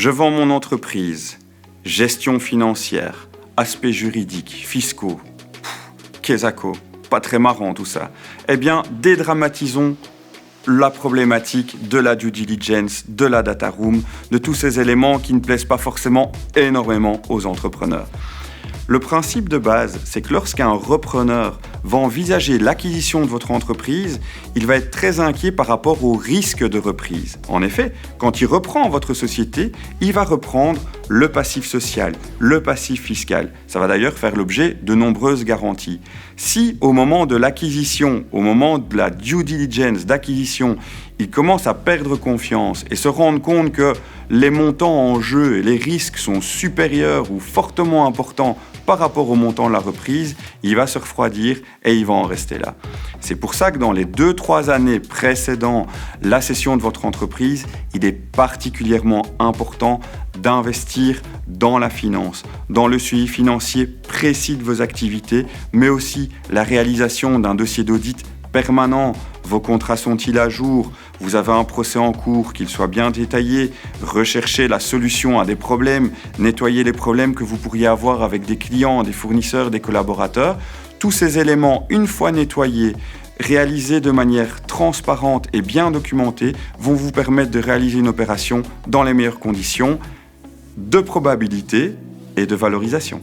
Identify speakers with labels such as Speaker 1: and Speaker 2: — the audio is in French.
Speaker 1: Je vends mon entreprise, gestion financière, aspects juridiques, fiscaux, Kesako, pas très marrant tout ça. Eh bien, dédramatisons la problématique de la due diligence, de la data room, de tous ces éléments qui ne plaisent pas forcément énormément aux entrepreneurs. Le principe de base, c'est que lorsqu'un repreneur va envisager l'acquisition de votre entreprise, il va être très inquiet par rapport au risque de reprise. En effet, quand il reprend votre société, il va reprendre le passif social, le passif fiscal. Ça va d'ailleurs faire l'objet de nombreuses garanties. Si au moment de l'acquisition, au moment de la due diligence d'acquisition, il commence à perdre confiance et se rendre compte que les montants en jeu et les risques sont supérieurs ou fortement importants par rapport au montant de la reprise, il va se refroidir et il va en rester là. C'est pour ça que dans les 2-3 années précédant la cession de votre entreprise, il est particulièrement important d'investir dans la finance, dans le suivi financier précis de vos activités, mais aussi la réalisation d'un dossier d'audit permanent. Vos contrats sont-ils à jour? Vous avez un procès en cours, qu'il soit bien détaillé. Recherchez la solution à des problèmes. Nettoyez les problèmes que vous pourriez avoir avec des clients, des fournisseurs, des collaborateurs. Tous ces éléments, une fois nettoyés, réalisés de manière transparente et bien documentée, vont vous permettre de réaliser une opération dans les meilleures conditions de probabilité et de valorisation.